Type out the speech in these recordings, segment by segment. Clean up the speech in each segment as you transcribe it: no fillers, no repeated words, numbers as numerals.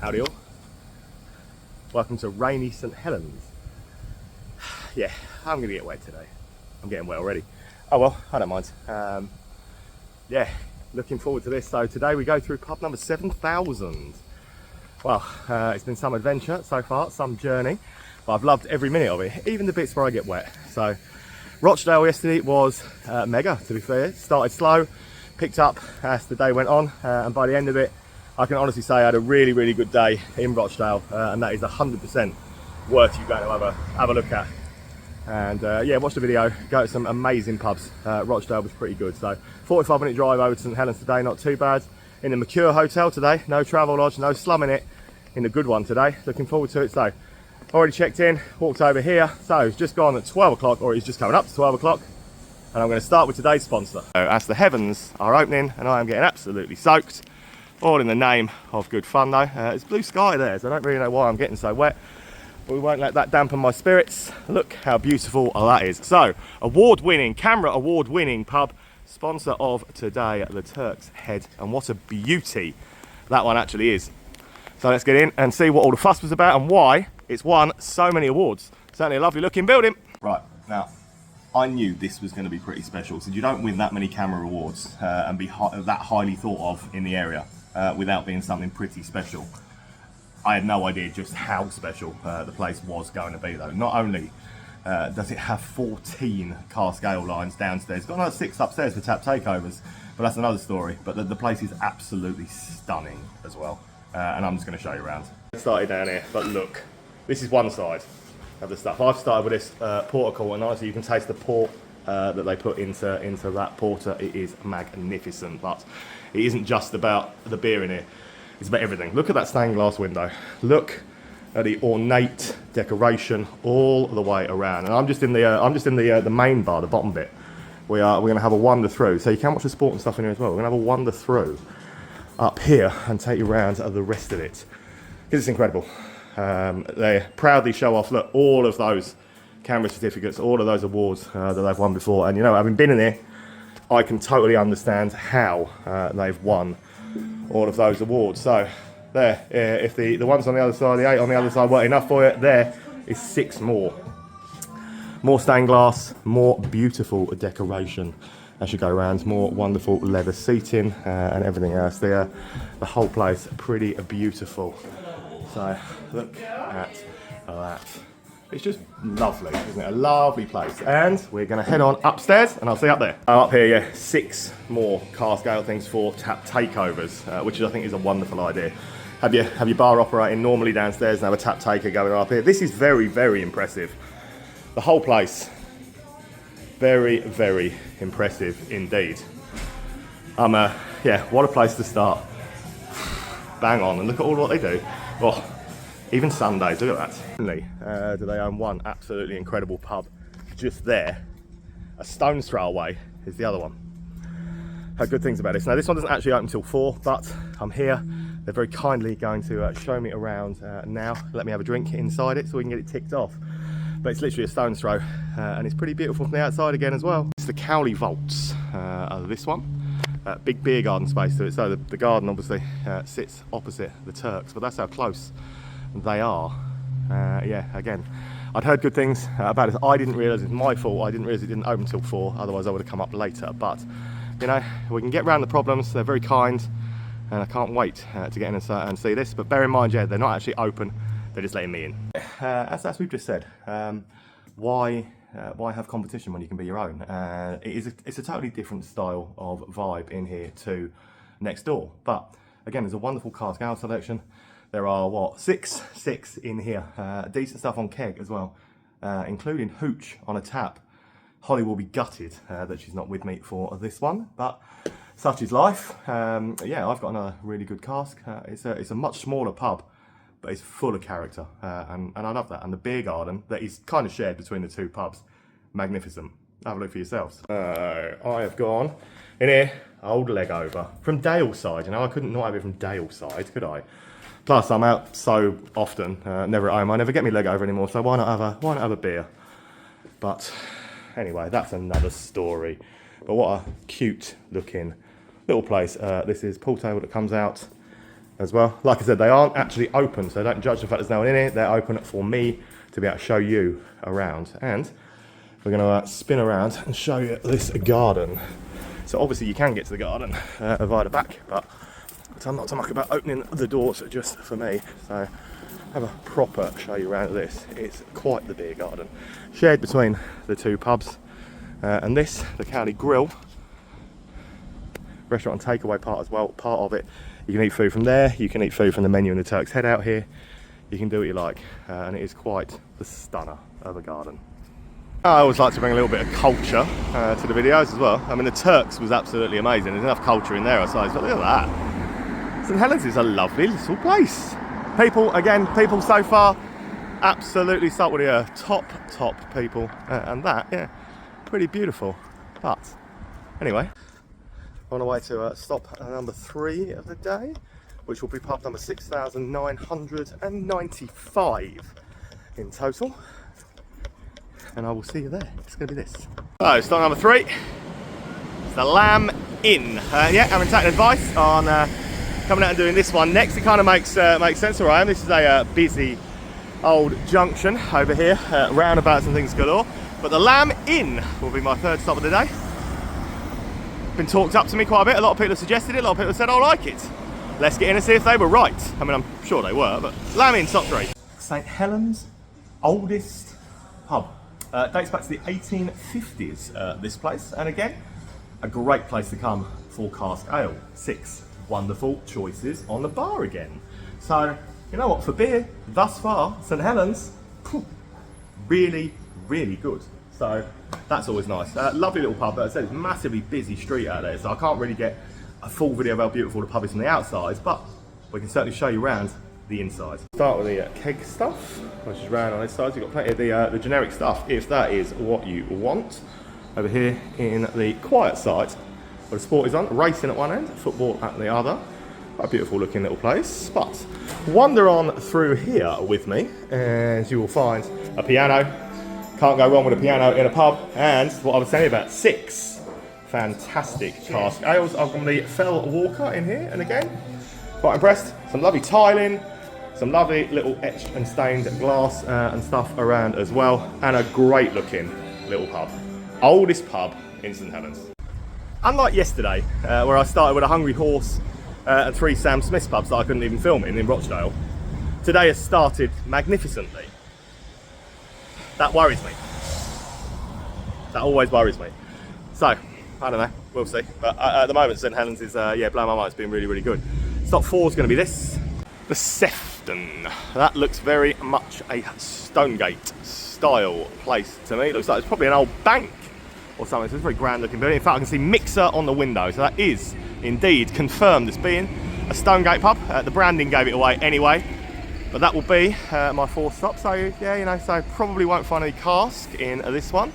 Howdy all. Welcome to rainy St Helens. Yeah, I'm going to get wet today. I'm getting wet already. Oh well, I don't mind. Yeah, looking forward to this. So today we go through pub number 7000. Well, it's been some adventure so far, some journey, but I've loved every minute of it, even the bits where I get wet. So Rochdale yesterday was mega, to be fair. Started slow, picked up as the day went on, and by the end of it, I can honestly say I had a really, really good day in Rochdale, and that is 100% worth you going to have a look at. And yeah, watch the video, go to some amazing pubs. Rochdale was pretty good. So 45-minute drive over to St Helens today, not too bad. In the Mercure Hotel today, no travel lodge, no slumming it, in the good one today. Looking forward to it. So already checked in, walked over here. So it's just gone at 12 o'clock, or it's just coming up to 12 o'clock. And I'm going to start with today's sponsor. So as the heavens are opening and I am getting absolutely soaked, all in the name of good fun though. It's blue sky there, so I don't really know why I'm getting so wet. But we won't let that dampen my spirits. Look how beautiful that is. So, camera award-winning pub, sponsor of today, the Turks Head. And what a beauty that one actually is. So let's get in and see what all the fuss was about and why it's won so many awards. Certainly a lovely looking building. Right, now, I knew this was going to be pretty special. So you don't win that many camera awards and be that highly thought of in the area without being something pretty special. I had no idea just how special the place was going to be though. Not only does it have 14 car scale lines downstairs, it's got another 6 upstairs for tap takeovers, but that's another story. But the place is absolutely stunning as well, and I'm just going to show you around. Started down here, but look, this is one side of the stuff. I've started with this porter, and honestly you can taste the port that they put into that porter. It is magnificent, but it isn't just about the beer in here. It's about everything. Look at that stained glass window. Look at the ornate decoration all the way around. And I'm just in the main bar, the bottom bit. We're going to have a wander through. So you can watch the sport and stuff in here as well. We're going to have a wander through up here and take you around the rest of it. Because it's incredible. They proudly show off, look, all of those camera certificates, all of those awards that they've won before. And you know, having been in here, I can totally understand how they've won all of those awards. So there, if the ones on the other side, the 8 on the other side weren't enough for it, there is 6 more. More stained glass, more beautiful decoration as you go around, more wonderful leather seating and everything else. The whole place pretty beautiful. So look at that. It's just lovely, isn't it? A lovely place. And we're going to head on upstairs, and I'll see you up there. Up here, yeah, 6 more car scale things for tap takeovers, which I think is a wonderful idea. Have your bar operating normally downstairs and have a tap taker going up here. This is very, very impressive. The whole place, very, very impressive indeed. Yeah, what a place to start. Bang on, and look at all what they do. Oh, even Sundays, look at that. Do they own one absolutely incredible pub just there? A stone's throw away is the other one. Heard good things about this. Now this one doesn't actually open until 4, but I'm here. They're very kindly going to show me around now. Let me have a drink inside it so we can get it ticked off. But it's literally a stone's throw, and it's pretty beautiful from the outside again as well. It's the Cowley Vaults, this one. Big beer garden space to it. So the garden obviously sits opposite the Turks, but that's how close they are. Yeah, again, I'd heard good things about it. I didn't realise it's my fault. I didn't realise it didn't open till 4. Otherwise, I would have come up later. But you know, we can get around the problems. They're very kind, and I can't wait to get in and see this. But bear in mind, yeah, they're not actually open. They're just letting me in. As we've just said, why have competition when you can be your own? It's a totally different style of vibe in here to next door. But again, there's a wonderful car scale selection. There are, what, 6 in here. Decent stuff on keg as well, including hooch on a tap. Holly will be gutted that she's not with me for this one, but such is life. Yeah, I've got another really good cask. It's a much smaller pub, but it's full of character, and I love that. And the beer garden that is kind of shared between the 2 pubs, magnificent. Have a look for yourselves. I have gone in here, old leg over from Daleside. You know, I couldn't not have it from Daleside, could I? Plus, I'm out so often, never at home. I never get me leg over anymore, so why not have a beer? But anyway, that's another story. But what a cute looking little place. This is pool table that comes out as well. Like I said, they aren't actually open, so don't judge the fact there's no one in it. They're open for me to be able to show you around. And we're going to spin around and show you this garden. So obviously you can get to the garden via the back, but I'm not so much about opening the doors just for me. So have a proper show you around this. It's quite the beer garden, shared between the two pubs, and this, the Cowley Grill, restaurant and takeaway part as well. Part of it, you can eat food from there, you can eat food from the menu in the Turks head out here. You can do what you like, and it is quite the stunner of a garden. I always like to bring a little bit of culture to the videos as well. I mean, the Turks was absolutely amazing. There's enough culture in there, I suppose, but look at that. St Helens is a lovely little place. People, again, people so far, absolutely salt with the earth. Top people. And that, yeah, pretty beautiful. But, anyway, on our way to stop number 3 of the day, which will be pub number 6,995 in total. And I will see you there. It's going to be this. So, stop number 3. It's the Lamb Inn. Yeah, having taken advice on coming out and doing this one next. It kind of makes sense where I am. This is a busy old junction over here, roundabouts and things galore. But the Lamb Inn will be my 3rd stop of the day. Been talked up to me quite a bit. A lot of people have suggested it. A lot of people have said, "I like it." Let's get in and see if they were right. I mean, I'm sure they were, but Lamb Inn, top 3. St Helens, oldest pub. Dates back to the 1850s, this place. And again, a great place to come for cask ale. 6 wonderful choices on the bar again. So, you know what, for beer, thus far, St Helens, really, really good. So, that's always nice. Lovely little pub, but as I said, it's a massively busy street out there, so I can't really get a full video of how beautiful the pub is from the outside, but we can certainly show you around the inside. Start with the keg stuff, which is round on this side. So you've got plenty of the generic stuff, if that is what you want. Over here in the quiet side, where the sport is on, racing at one end, football at the other. Quite a beautiful looking little place. But wander on through here with me, and you will find a piano. Can't go wrong with a piano in a pub. And what I was saying about 6 fantastic cask ales. I've got the Fell Walker in here, and again, quite impressed. Some lovely tiling. Some lovely little etched and stained glass and stuff around as well. And a great looking little pub. Oldest pub in St Helens. Unlike yesterday, where I started with a Hungry Horse and 3 Sam Smith's pubs that I couldn't even film in Rochdale, today has started magnificently. That worries me. That always worries me. So, I don't know, we'll see. But at the moment, St Helens is, yeah, blowing my mind. It's been really, really good. Stop 4 is going to be this. The Sefton. That looks very much a Stonegate style place to me. It looks like it's probably an old bank or something. So it's a very grand looking building. In fact, I can see Mixer on the window. So that is indeed confirmed as being a Stonegate pub. The branding gave it away anyway. But that will be my 4th stop. So yeah, you know, so probably won't find any cask in this one.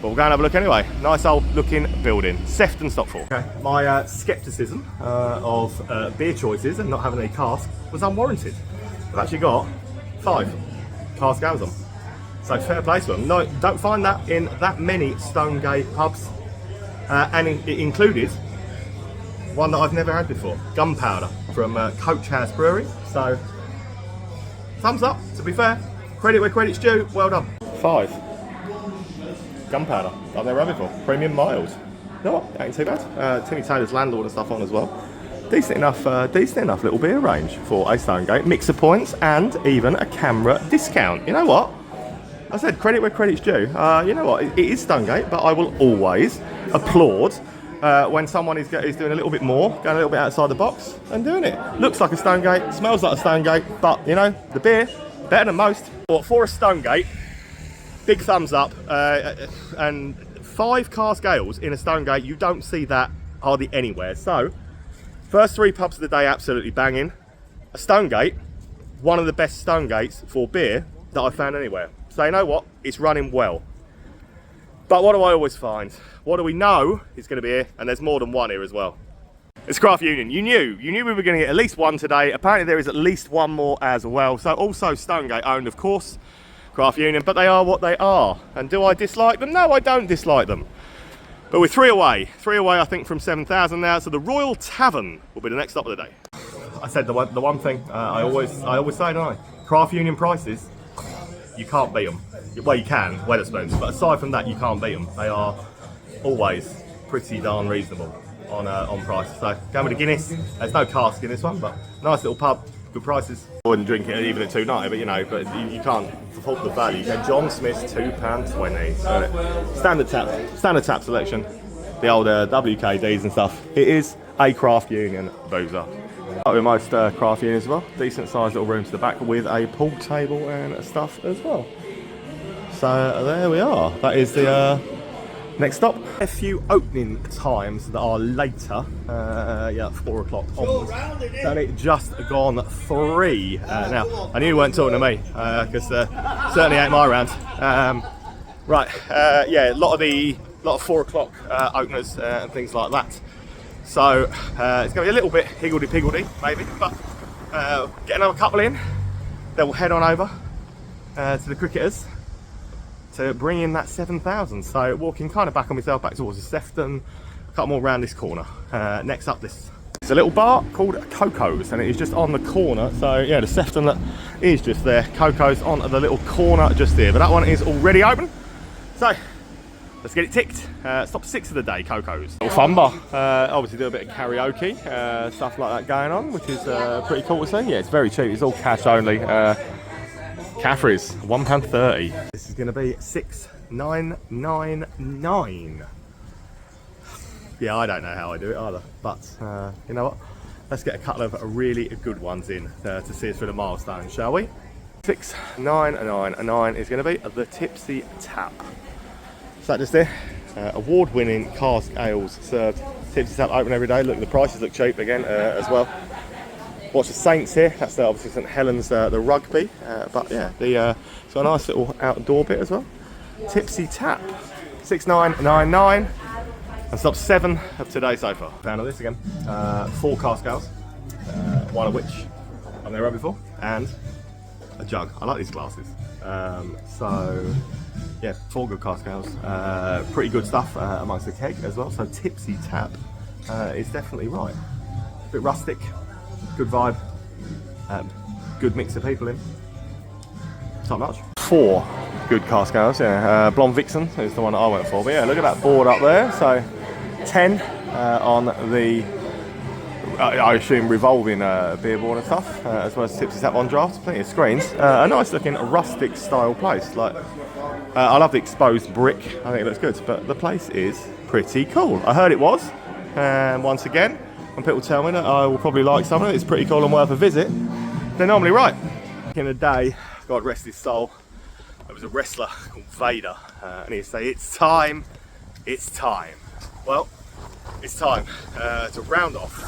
But we'll go and have a look anyway. Nice old looking building. Sefton stop 4. Okay. My scepticism of beer choices and not having any cask was unwarranted. I've actually got 5 cask ales on. So fair play to them. No, don't find that in that many Stonegate pubs. And it included one that I've never had before. Gunpowder from Coach House Brewery. So thumbs up, to be fair. Credit where credit's due. Well done. 5. Gunpowder. I've never had before. Premium mild. You know what? Ain't too bad. Timmy Taylor's Landlord and stuff on as well. Decent enough little beer range for a Stonegate. Mixer points and even a camera discount. You know what? I said credit where credit's due. You know what? It is Stonegate, but I will always applaud when someone is doing a little bit more, going a little bit outside the box and doing it. Looks like a Stonegate, smells like a Stonegate, but you know, the beer, better than most. But for a Stonegate, big thumbs up. And 5 cask ales in a Stonegate, you don't see that hardly anywhere. So, first 3 pubs of the day, absolutely banging. A Stonegate, one of the best Stonegates for beer that I've found anywhere. So you know what? It's running well. But what do I always find? What do we know is going to be here? And there's more than one here as well. It's Craft Union. You knew we were going to get at least one today. Apparently there is at least one more as well. So also Stonegate owned, of course, Craft Union. But they are what they are. And do I dislike them? No, I don't dislike them. But we're 3 away. 3 away, I think, from 7,000 now. So the Royal Tavern will be the next stop of the day. I said the one thing I always say, don't I? Craft union prices, you can't beat them. Well, you can, Wetherspoons, but aside from that, you can't beat them. They are always pretty darn reasonable on price. So going with a Guinness. There's no cask in this one, but nice little pub, good prices. I wouldn't drink it even at $2.90, but you know, but you can't fault the value. So John Smith's £2.20. Standard tap selection. The old WKDs and stuff. It is a craft union boozer. Like with most craft unions as well. Decent sized little room to the back with a pool table and stuff as well. So there we are. That is the next stop. A few opening times that are later. Yeah, 4 o'clock onwards. It's only just gone 3 now. I knew you weren't talking to me because certainly ain't my round. Right, yeah, a lot of 4 o'clock openers and things like that. So it's going to be a little bit higgledy-piggledy, maybe, but get another couple in. Then we'll head on over to the Cricketers to bring in that 7,000. So walking kind of back on myself, back towards the Sefton, a couple more around this corner. Next up, this it's a little bar called Coco's, and it is just on the corner. So yeah, the Sefton that is just there. Coco's on the little corner just there, but that one is already open. So let's get it ticked. Stop 6 of the day, Coco's. Little fun bar. Obviously do a bit of karaoke, stuff like that going on, which is pretty cool to see. Yeah, it's very cheap. It's all cash only. Caffrey's, £1.30. This is going to be $6.999. Yeah, I don't know how I do it either, but you know what? Let's get a couple of really good ones in to see us through the milestone, shall we? $6.999 is going to be the Tipsy Tap. So that just there, award-winning cask ales served. Tipsy Tap open every day. Look, the prices look cheap again as well. Watch the Saints here. That's obviously St Helens, the rugby. But yeah, it's got a nice little outdoor bit as well. Tipsy Tap, $6.999, and stop 7 of today so far. Found this again. 4 cask ales, one of which I've never had before, and a jug. I like these glasses. So yeah, 4 good cask ales. Pretty good stuff amongst the keg as well. So Tipsy Tap is definitely right. A bit rustic. Good vibe, good mix of people in, top notch. 4 good cask ales, yeah. Blonde Vixen is the one that I went for, but yeah, look at that board up there. So 10 on the, I assume, revolving beer board and stuff, as well as Tipsy Tap on draft, plenty of screens. A nice looking rustic style place. Like, I love the exposed brick, I think it looks good, but the place is pretty cool. I heard it was, once again. When people tell me that I will probably like something that's pretty cool and worth a visit, they're normally right. Back in the day, God rest his soul, there was a wrestler called Vader, and he'd say, it's time. Well, it's time to round off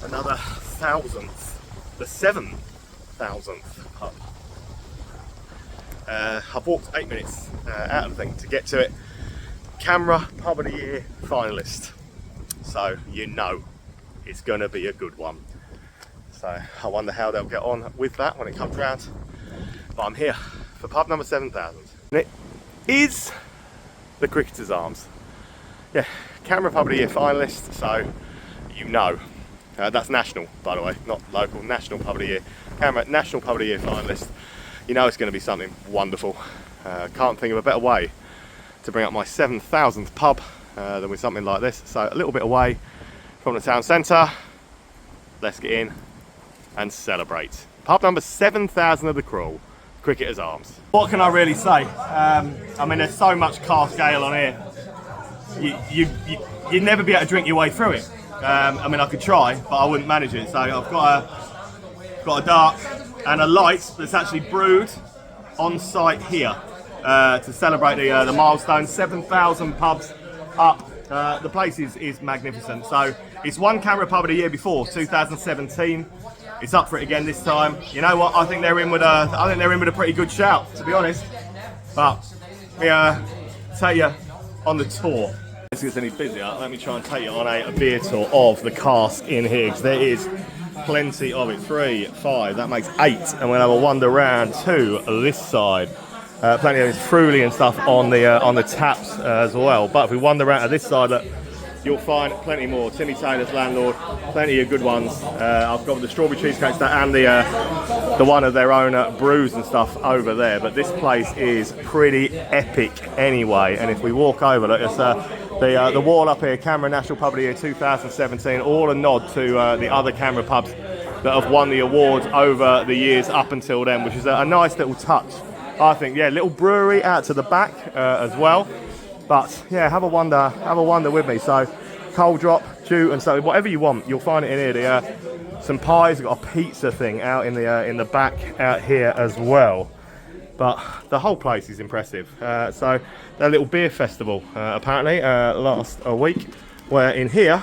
another 1,000th, the 7,000th pub. I've walked 8 minutes out of the thing to get to it. Camera Pub of the Year finalist. So you know it's going to be a good one. So I wonder how they'll get on with that when it comes round. But I'm here for pub number 7,000. And it is the Cricketers Arms. Yeah, Camera Pub of the Year finalist, so you know. That's national, by the way, not local, national Pub of the Year. Camera National Pub of the Year finalist. You know it's going to be something wonderful. Can't think of a better way to bring up my 7,000th pub than with something like this. So a little bit away from the town centre. Let's get in and celebrate. Pub number 7,000 of the crawl, Cricketers Arms. What can I really say? I mean, there's so much cask ale on here. You'd never be able to drink your way through it. I mean, I could try, but I wouldn't manage it. So I've got a dark and a light that's actually brewed on site here to celebrate the milestone. 7,000 pubs up. The place is magnificent. So it's won Camera Pub of the Year before, 2017. It's up for it again this time. You know what? I think they're in with a pretty good shout, to be honest. But take you on the tour. If it's any busier, let me try and take you on a beer tour of the cask in here, because there is plenty of it. 3, 5, that makes 8, and we'll have a wander round to this side. Plenty of Fruity and stuff on the taps as well. But if we wander around to this side, look, you'll find plenty more. Timmy Taylor's Landlord, plenty of good ones. I've got the strawberry cheesecake and the one of their own brews and stuff over there. But this place is pretty epic anyway. And if we walk over, look, it's the wall up here, Canberra National Pub of the Year 2017, all a nod to the other Canberra pubs that have won the awards over the years up until then, which is a nice little touch, I think. Yeah, little brewery out to the back as well. But yeah, have a wonder with me. So cold drop, chew, and so whatever you want, you'll find it in here. Some pies, we've got a pizza thing out in the back out here as well. But the whole place is impressive. So their little beer festival apparently last a week, where in here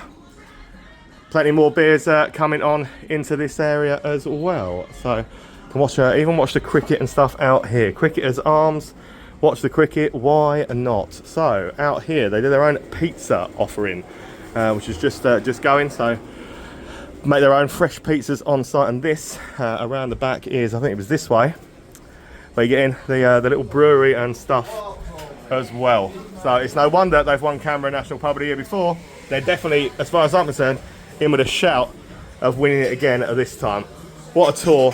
plenty more beers coming on into this area as well. So you can watch even watch the cricket and stuff out here. Cricketers' Arms. Watch the cricket, why not? So out here they do their own pizza offering, which is just going. So make their own fresh pizzas on site, and this around the back is, I think it was this way, where you get in the little brewery and stuff as well. So it's no wonder they've won Canberra National Pub of the Year before. They're definitely, as far as I'm concerned, in with a shout of winning it again at this time. What a tour,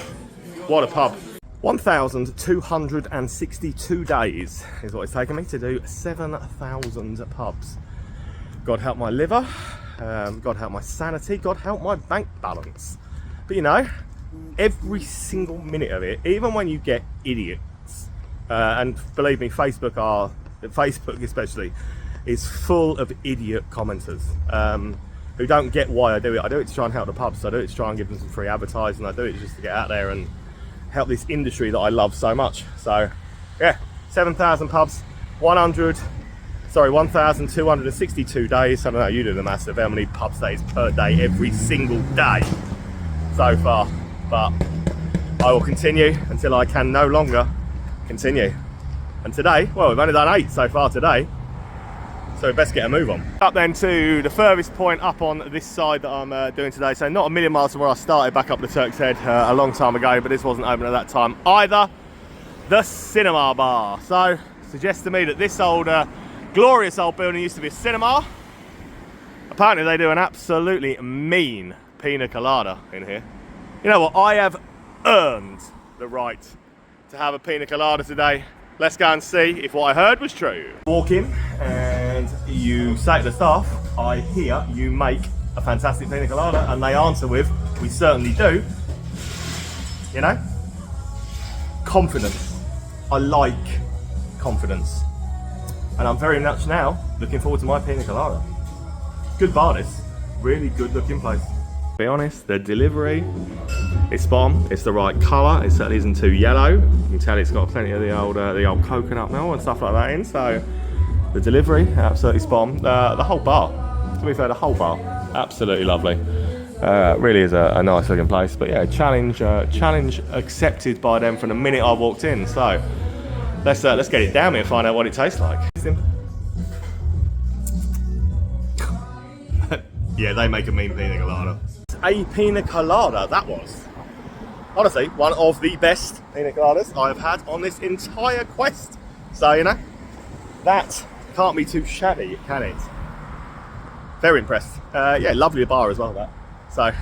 what a pub. 1,262 days is what it's taken me to do 7,000 pubs. God help my liver, God help my sanity, God help my bank balance. But you know, every single minute of it, even when you get idiots, and believe me, Facebook especially, is full of idiot commenters who don't get why I do it. I do it to try and help the pubs, I do it to try and give them some free advertising, I do it just to get out there and help this industry that I love so much. So yeah, 7,000 pubs, 1,262 days. I don't know, you do the maths of how many pub stays per day every single day so far, but I will continue until I can no longer continue. And today, well, we've only done 8 so far today, so we best get a move on. Up then to the furthest point up on this side that I'm doing today. So not a million miles from where I started back up the Turks Head a long time ago, but this wasn't open at that time either. The Cinema Bar. So suggests to me that this old, glorious old building used to be a cinema. Apparently they do an absolutely mean pina colada in here. You know what, I have earned the right to have a pina colada today. Let's go and see if what I heard was true. Walk in and you say to the staff, I hear you make a fantastic pina colada, and they answer with, we certainly do. You know? Confidence. I like confidence. And I'm very much now looking forward to my pina colada. Good bar this. Really good looking place. To be honest, the delivery is spot on. It's the right colour. It certainly isn't too yellow. You can tell it's got plenty of the old coconut milk and stuff like that in. So the delivery, absolutely spot on. The whole bar, to be fair, the whole bar, absolutely lovely. Really is a nice looking place. But yeah, challenge accepted by them from the minute I walked in. So let's get it down here and find out what it tastes like. Yeah, they make a mean pina colada. A pina colada, that was. Honestly, one of the best pina coladas I've had on this entire quest. So, you know, that can't be too shabby, can it? Very impressed. Yeah, lovely bar as well, that. So,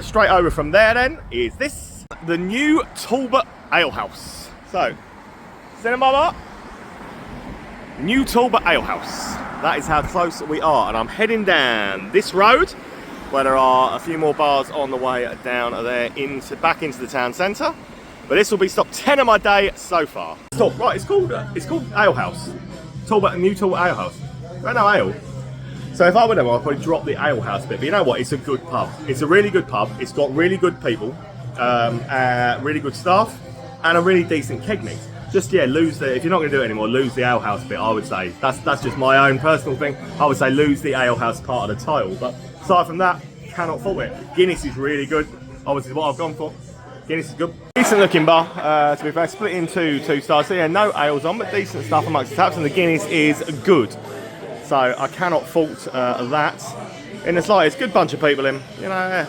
straight over from there then is this, the new Talbot Ale House. So, cinema bar, new Talbot Ale House. That is how close we are, and I'm heading down this road where there are a few more bars on the way down there back into the town centre. But this will be stop 10 of my day so far. Stop. Right, it's called Ale House. New Talbot Ale House. Right, no ale. So if I were them, I'd probably drop the Ale House bit. But you know what? It's a good pub. It's a really good pub. It's got really good people, really good staff, and a really decent keg mix. Just, yeah, if you're not going to do it anymore, lose the Ale House bit, I would say. That's just my own personal thing. I would say lose the Ale House part of the title. But aside from that, cannot fault it. Guinness is really good. Obviously, what I've gone for. Guinness is good. Decent looking bar, to be fair. Split into 2 stars. So yeah, no ales on, but decent stuff amongst the taps. And the Guinness is good. So I cannot fault that. In the slightest, good bunch of people in. You know,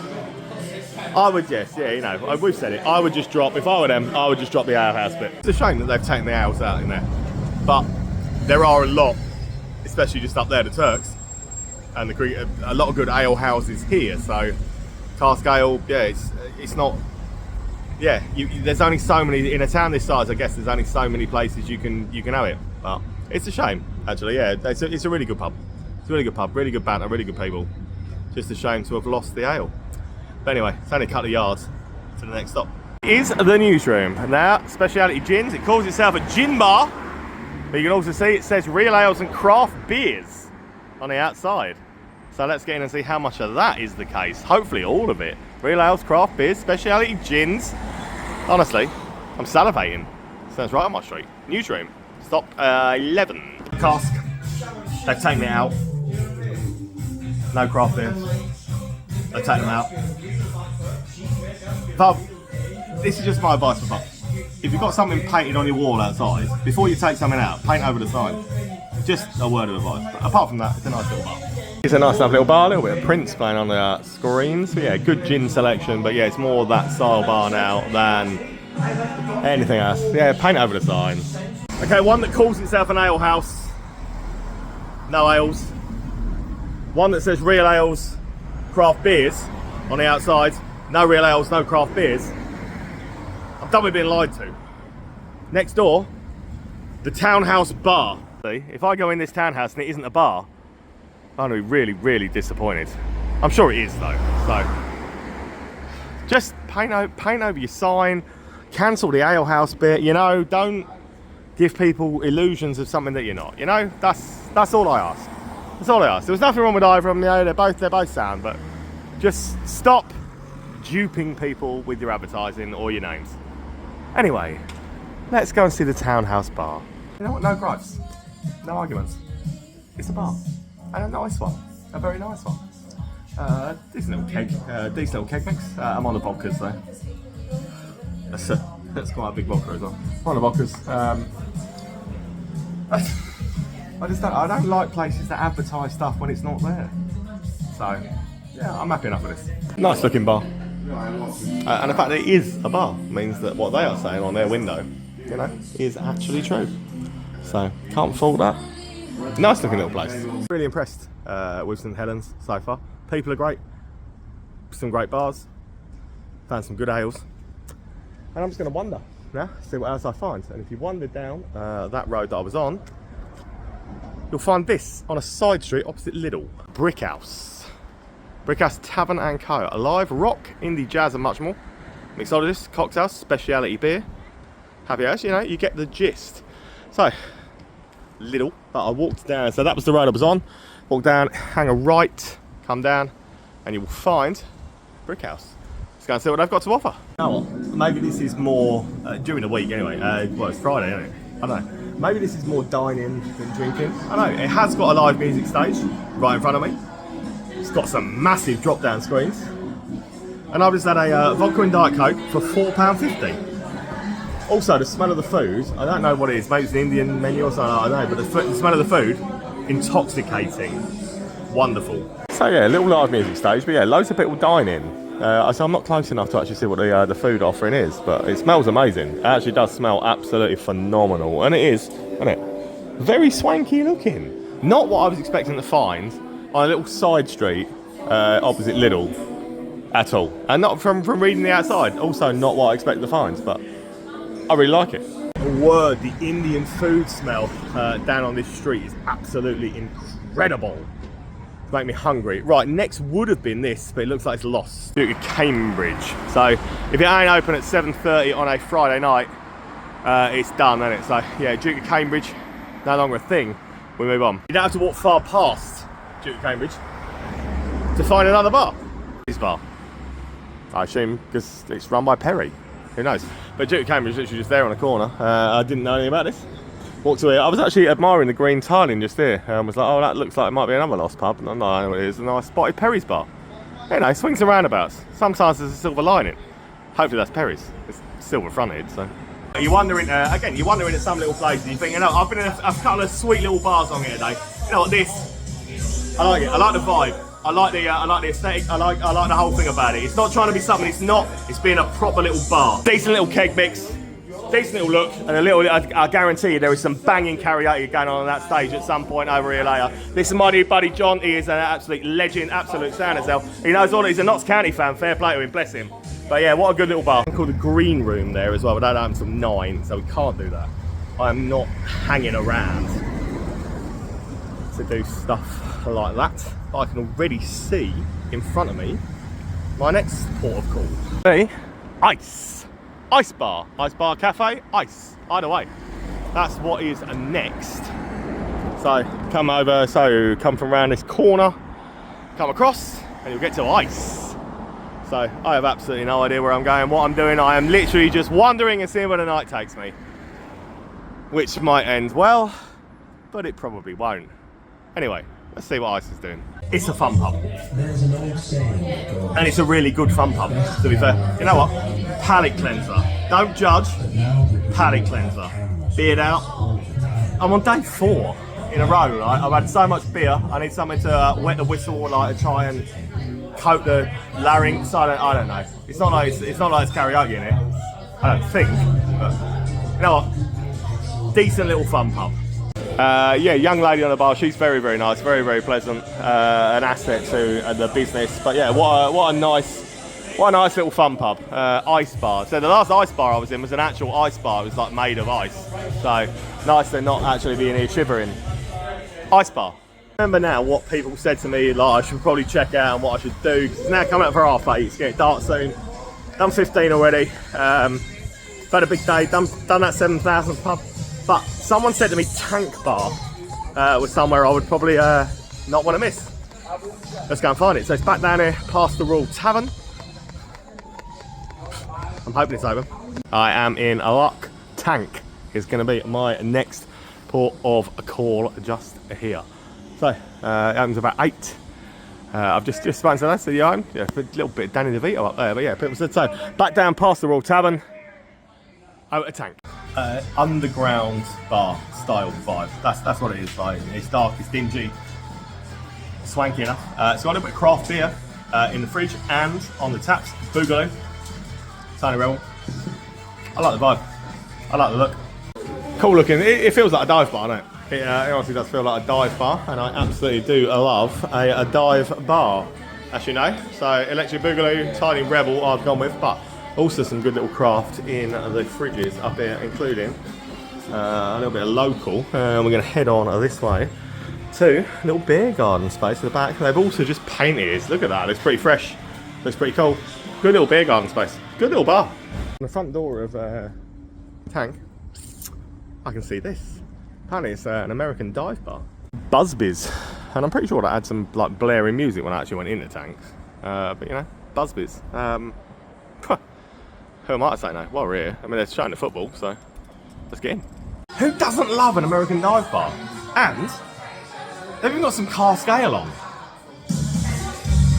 I would, yes, yeah, you know, we've said it. I would just drop, if I were them, I would just drop the ale house bit. It's a shame that they've taken the ales out in there. But there are a lot, especially just up there, the Turks, and a lot of good ale houses here. So cask ale, yeah, it's not. Yeah, there's only so many in a town this size. I guess there's only so many places you can have it. But it's a shame, actually. Yeah, it's a really good pub. It's a really good pub, really good banter, really good people. Just a shame to have lost the ale. But anyway, it's only a couple of yards to the next stop. It is the newsroom. Now, speciality gins. It calls itself a gin bar. But you can also see it says real ales and craft beers on the outside. So let's get in and see how much of that is the case. Hopefully all of it. Real ales, craft beers, speciality gins. Honestly, I'm salivating. Sounds right on my street. Newsroom. Stop 11. Cask. They've taken it out. No craft beer. They've taken them out. Pub. This is just my advice for pub. If you've got something painted on your wall outside, before you take something out, paint over the sign. Just a word of advice. But apart from that, it's a nice little bar. It's a nice little bar, a little bit of prints playing on the screens. But yeah, good gin selection, but yeah, it's more that style bar now than anything else. Yeah, paint over the signs. Okay, one that calls itself an ale house. No ales. One that says real ales, craft beers on the outside. No real ales, no craft beers. I'm done with being lied to. Next door, the Townhouse bar. See, if I go in this townhouse and it isn't a bar, I'm gonna be really, really disappointed. I'm sure it is though. So just paint over your sign, cancel the ale house bit. You know, don't give people illusions of something that you're not. You know, that's all I ask. That's all I ask. There was nothing wrong with either of them. You know, they're both sound, but just stop duping people with your advertising or your names. Anyway, let's go and see the Townhouse bar. You know what? No gripes, no arguments. It's a bar, and a nice one, a very nice one. Decent little keg mix. I'm on the vodkas though. That's quite a big vodka as well. I'm on the vodkas. I don't like places that advertise stuff when it's not there. So yeah, I'm happy enough with this. Nice looking bar. And the fact that it is a bar means that what they are saying on their window, you know, is actually true. So can't fault that. Nice looking little place. Really impressed with St Helens so far. People are great. Some great bars. Found some good ales. And I'm just going to wander now, see what else I find. And if you wander down that road that I was on, you'll find this on a side street opposite Lidl. Brickhouse. Brickhouse Tavern and Co. Alive, rock, indie, jazz and much more. Mixologist, cocktails, speciality beer. Happy hours, you know, you get the gist. So, Lidl, but I walked down, so that was the road I was on. Walk down, hang a right, come down, and you will find Brickhouse. Let's go and see what they've got to offer. You know what, maybe this is more, during the week anyway, well it's Friday isn't it? I don't know. Maybe this is more dining than drinking. I don't know, it has got a live music stage right in front of me. It's got some massive drop down screens. And I've just had a vodka and Diet Coke for £4.50. Also, the smell of the food, I don't know what it is, maybe it's an Indian menu or something, I don't know, but the smell of the food, intoxicating. Wonderful. So yeah, a little live music stage, but yeah, loads of people dining. So I'm not close enough to actually see what the food offering is, but it smells amazing. It actually does smell absolutely phenomenal, and it is, isn't it? Very swanky looking. Not what I was expecting to find on a little side street opposite Lidl at all, and not from reading the outside. Also, not what I expected to find, but I really like it. Word, the Indian food smell down on this street is absolutely incredible. It's making me hungry. Right, next would have been this, but it looks like it's lost. Duke of Cambridge. So if it ain't open at 7:30 on a Friday night, it's done, isn't it? So yeah, Duke of Cambridge, no longer a thing. We move on. You don't have to walk far past Duke of Cambridge to find another bar. This bar, I assume, because it's run by Perry. Who knows? But Duke of Cambridge is literally just there on the corner. I didn't know anything about this. Walked away. I was actually admiring the green tiling just there. Was like, oh, that looks like it might be another lost pub. And I know what it is. And I spotted Perry's bar. You know, swings and roundabouts. Sometimes there's a silver lining. Hopefully that's Perry's. It's silver fronted, so. You're wondering, again, you're wondering at some little places. You think, you know, I've been in a couple of sweet little bars on here today. You know what, this, I like it. I like the vibe. I like the aesthetic. I like the whole thing about it. It's not trying to be something it's not. It's being a proper little bar. Decent little keg mix. decent little look, and a little, I guarantee you there is some banging karaoke going on that stage at some point over here later. This is my new buddy John. He is an absolute legend, absolute sound himself. He knows all, he's a Notts County fan, fair play to him, bless him. But yeah, what a good little bar. It's called the Green Room there as well, but that opens until 9, so we can't do that. I am not hanging around to do stuff like that. I can already see in front of me my next port of call. Hey, Ice. Ice bar. Ice bar cafe, ice. Either way. That's what is next. So come over, so come from around this corner, come across, and you'll get to ice. So I have absolutely no idea where I'm going, what I'm doing. I am literally just wandering and seeing where the night takes me. Which might end well, but it probably won't. Anyway, let's see what Ice is doing. It's a fun pub. And it's a really good fun pub, to be fair. You know what? Palate cleanser. Don't judge. Palate cleanser. Beard out. I'm on day 4 in a row, right? I've had so much beer. I need something to wet the whistle, like to try and coat the larynx. I don't know. It's not like it's karaoke in it. I don't think. But you know what? Decent little fun pub. Yeah, young lady on the bar. She's very, very nice, very, very pleasant. An asset to the business. But yeah, what a nice little fun pub. Ice bar. So the last ice bar I was in was an actual ice bar. It was like made of ice. So nice to not actually be in here shivering. Ice bar. Remember now what people said to me, like I should probably check out and what I should do. It's now coming up for 8:30. It's getting dark soon. Done 15 already. Had a big day. Done that 7,000 pub. But someone said to me Tank Bar was somewhere I would probably not want to miss. Let's go and find it. So it's back down here past the Royal Tavern. I'm hoping it's open. I am in a luck. Tank is going to be my next port of call just here. So it opens about 8. I've just spoken to that, so yeah, a little bit of Danny DeVito up there, but yeah, people said so. Back down past the Royal Tavern. Out a Tank. Underground bar style vibe. That's what it is. Like it's dark, it's dingy, swanky enough. It's got a little bit of craft beer in the fridge and on the taps. Boogaloo, Tiny Rebel. I like the vibe. I like the look. Cool looking. It feels like a dive bar, doesn't it? It honestly does feel like a dive bar, and I absolutely do love a dive bar, as you know. So Electric Boogaloo, Tiny Rebel I've gone with, but also some good little craft in the fridges up here, including a little bit of local. We're going to head on this way to a little beer garden space at the back. They've also just painted it. Look at that, looks pretty fresh, looks pretty cool. Good little beer garden space, good little bar. On the front door of Tank, I can see this. Apparently it's an American dive bar. Buzzbiz, and I'm pretty sure that had some like blaring music when I actually went into Tanks. But you know, Buzzbiz. Who am I to say no? Well, we're here. I mean, they're showing the football, so let's get in. Who doesn't love an American dive bar? And they've even got some car scale on.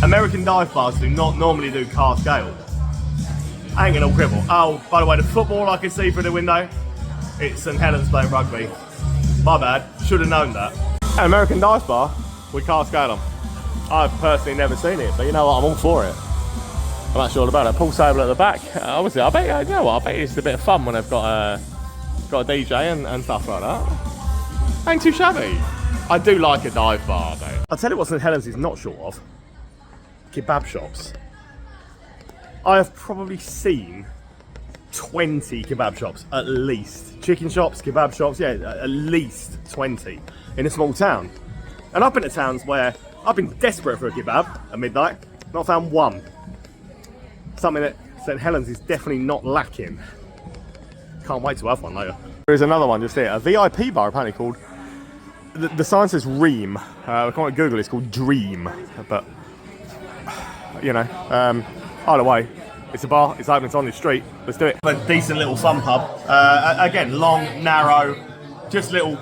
American dive bars do not normally do car scale. I ain't gonna quibble. Oh, by the way, the football I can see through the window, it's St Helens playing rugby. My bad, should have known that. An American dive bar with car scale on. I've personally never seen it, but you know what, I'm all for it. I'm not sure about it. Pool table at the back. Obviously, I bet you know what. I bet it's a bit of fun when they've got a DJ and stuff like that. Ain't too shabby. I do like a dive bar though. I'll tell you what St Helens is not short of. Kebab shops. I have probably seen 20 kebab shops at least. Chicken shops, kebab shops, yeah, at least 20 in a small town. And I've been to towns where I've been desperate for a kebab at midnight, not found one. Something that St Helens is definitely not lacking. Can't wait to have one later. There's another one just here, a VIP bar apparently called, the sign says Ream. I can't Google it, it's called Dream. But, you know, either way, it's a bar, it's open, it's on the street, let's do it. A decent little fun pub. Again, long, narrow, just little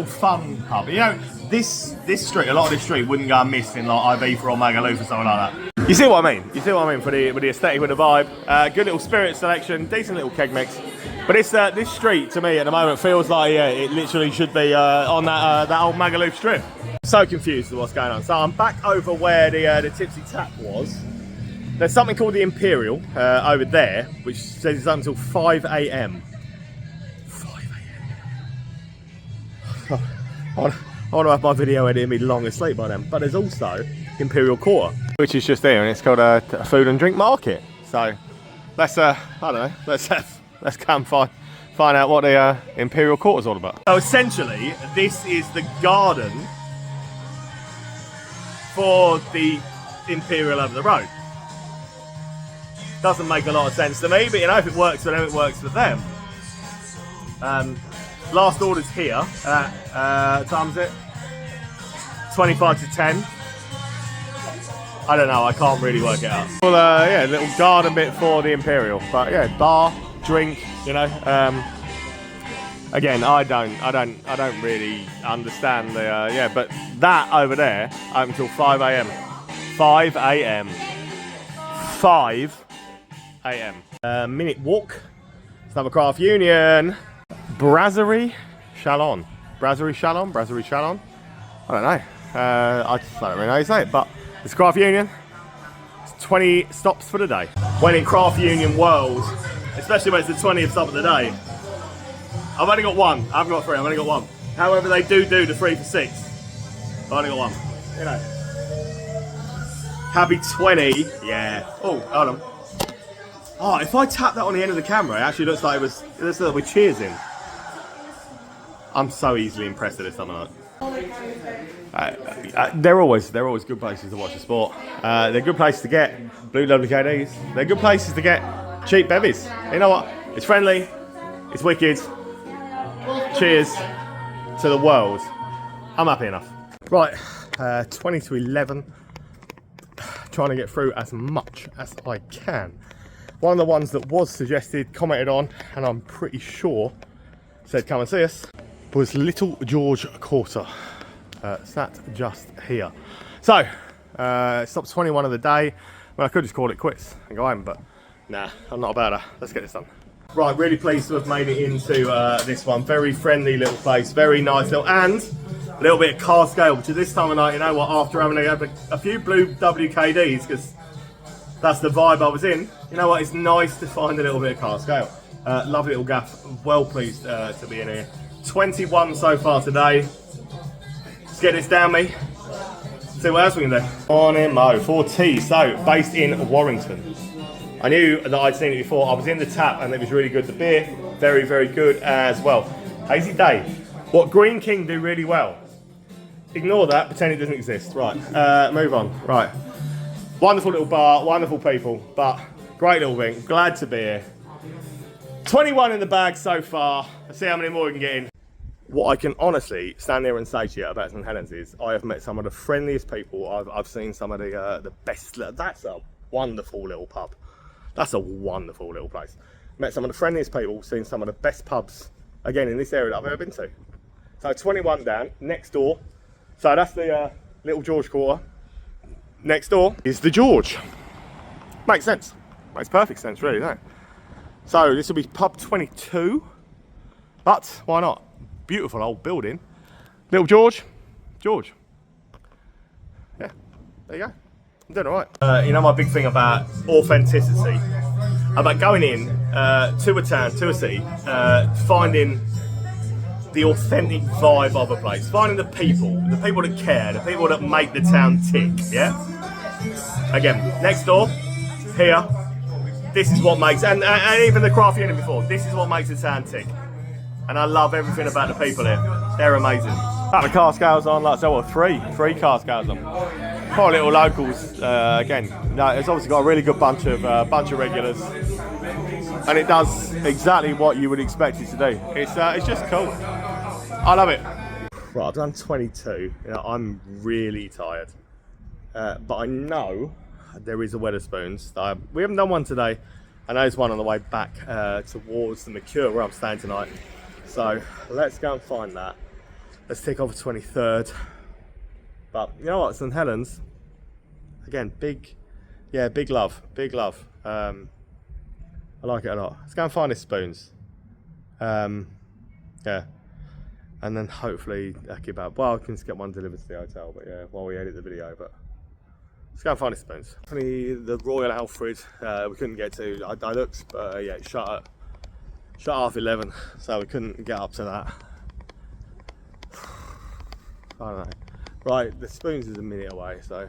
fun pub. You know, this street, a lot of this street wouldn't go missed in like Ibiza or Magaluf or something like that. You see what I mean? You see what I mean for the aesthetic, with the vibe. Good little spirit selection, decent little keg mix. But this street to me at the moment feels like it literally should be on that old Magaluf strip. So confused with what's going on. So I'm back over where the Tipsy tap was. There's something called the Imperial over there, which says it's up until 5 AM. I want to have my video editing me long asleep by then. But there's also Imperial Quarter, which is just there, and it's called a food and drink market. So let's I don't know, let's go and find out what the Imperial Quarter is all about. So essentially, this is the garden for the Imperial over the road. Doesn't make a lot of sense to me, but you know, if it works for them, it works for them. Last order's here at time's it 25 to 10. I don't know, I can't really work it out. Well, yeah, little garden bit for the Imperial, but yeah, bar, drink, you know. Again, I don't really understand the yeah, but that over there open until 5 a.m. 5 a.m. 5 a.m. Minute walk. It's another craft union. Brasserie Chalon. Brasserie Chalon. Brasserie Chalon. I don't know. I don't really know how you say it, but it's craft union. It's 20 stops for the day. When in craft union world, especially when it's the 20th stop of the day, I've only got one. I haven't got three. I've only got one. However, they do the 3 for 6. I've only got one. You know. Happy 20. Yeah. Oh, hold on. Oh, if I tap that on the end of the camera, it actually looks like it looks like we're cheersing. I'm so easily impressed at this time. They're always good places to watch the sport. They're good places to get blue WKDs. They're good places to get cheap bevies. You know what? It's friendly. It's wicked. Cheers to the world. I'm happy enough. Right, 20 to 11. Trying to get through as much as I can. One of the ones that was suggested, commented on, and I'm pretty sure said come and see us, was Little George Quarter. Sat just here. So, stop 21 of the day. Well, I could just call it quits and go home, but nah, I'm not about that. Let's get this done. Right, really pleased to have made it into this one. Very friendly little place, very nice little, and a little bit of car scale, which at this time of night, you know what, after having a few blue WKDs, because that's the vibe I was in, you know what, it's nice to find a little bit of car scale. Lovely little gaff, well pleased to be in here. 21 so far today. Let's get this down, me. See what else we can do. Morning Mo, 4T, so based in Warrington. I knew that I'd seen it before. I was in the tap and it was really good. The beer, very, very good as well. Hazy day. What Green King do really well. Ignore that, pretend it doesn't exist. Right, move on. Right. Wonderful little bar, wonderful people, but great little thing. Glad to be here. 21 in the bag so far. Let's see how many more we can get in. What I can honestly stand there and say to you about St Helens is I have met some of the friendliest people. I've seen some of the best. That's a wonderful little pub. That's a wonderful little place. Met some of the friendliest people, seen some of the best pubs, again, in this area that I've ever been to. So 21 down, next door. So that's the Little George Quarter. Next door is the George. Makes sense. Makes perfect sense, really, doesn't it? So this will be pub 22, but why not? Beautiful old building. Little George. George. Yeah, there you go. I'm doing all right. You know my big thing about authenticity, about going in to a town, to a city, finding the authentic vibe of a place, finding the people that care, the people that make the town tick, yeah? Again, next door, here, this is what makes, and even the craft union before, this is what makes the town tick. And I love everything about the people here. They're amazing. Got the car scales on, like so, what, three car scales on. Quite little locals, again. No, it's obviously got a really good bunch of regulars, and it does exactly what you would expect it to do. It's just cool. I love it. Right, I've done 22. You know, I'm really tired, but I know there is a Wetherspoons. We haven't done one today. I know there's one on the way back towards the Mercure where I'm staying tonight. So let's go and find that. Let's take off the 23rd. But you know what, St Helens, again, big love. I like it a lot. Let's go and find his spoons. Yeah, and then hopefully a kebab. Well, I can just get one delivered to the hotel, but yeah, while we edit the video. But let's go and find his spoons. The Royal Alfred we couldn't get to. I looked, but yeah, it shut at half 11, so we couldn't get up to that. I don't know. Right, the spoons is a minute away, so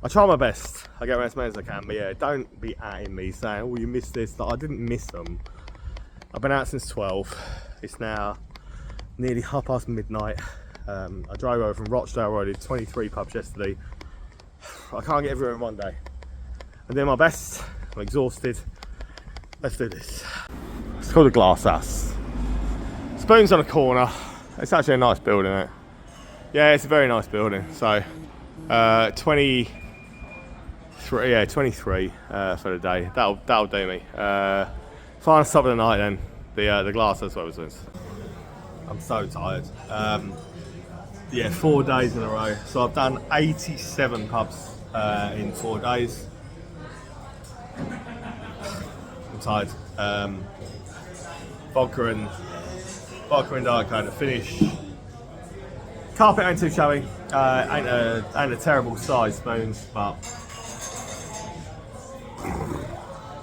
I try my best. I get around as many as I can, but yeah, don't be atting me saying, oh, you missed this. That I didn't miss them. I've been out since 12. It's now nearly midnight. I drove over from Rochdale. I did 23 pubs yesterday. I can't get everywhere in one day. I'm doing my best. I'm exhausted. Let's do this. It's called the Glass House. Spoons on a corner. It's actually a nice building, isn't it? Yeah, it's a very nice building. So, 23 for the day. That'll do me. Final stop of the night then. The Glass House Spoons. I'm so tired. Yeah, 4 days in a row. So I've done 87 pubs in 4 days. I'm tired. Vodka and Diet Coke to finish. Carpet ain't too shabby. Ain't a terrible size spoons, but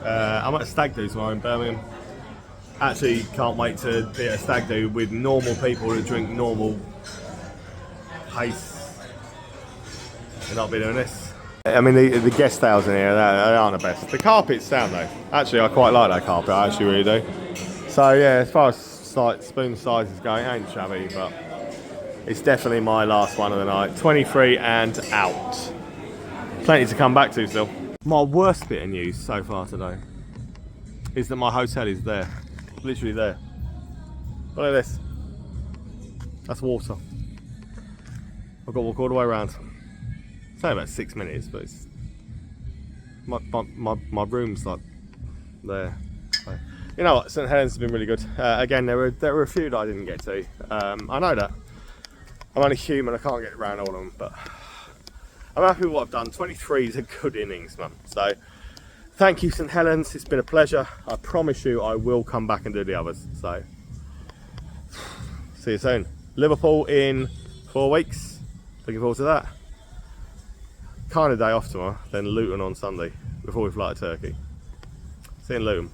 I'm at a stag do tomorrow in Birmingham. Actually, can't wait to be at a stag do with normal people who drink normal pace and not be doing this. I mean, the guest house in here, they aren't the best. The carpet's sound though. Actually, I quite like that carpet. I actually really do. So yeah, as far as spoon size is going, it ain't shabby, but it's definitely my last one of the night. 23 and out. Plenty to come back to still. My worst bit of news so far today is that my hotel is there. Literally there. Look at this. That's water. I've got to walk all the way around. It's only about 6 minutes, but it's my room's like there. So, you know what? St Helens has been really good. Again, there were a few that I didn't get to. I know that. I'm only human. I can't get around all of them, but I'm happy with what I've done. 23 is a good innings, man. So thank you, St Helens. It's been a pleasure. I promise you, I will come back and do the others. So see you soon. Liverpool in 4 weeks. Looking forward to that. Kind of day off tomorrow, then Luton on Sunday before we fly to Turkey. See you in Luton.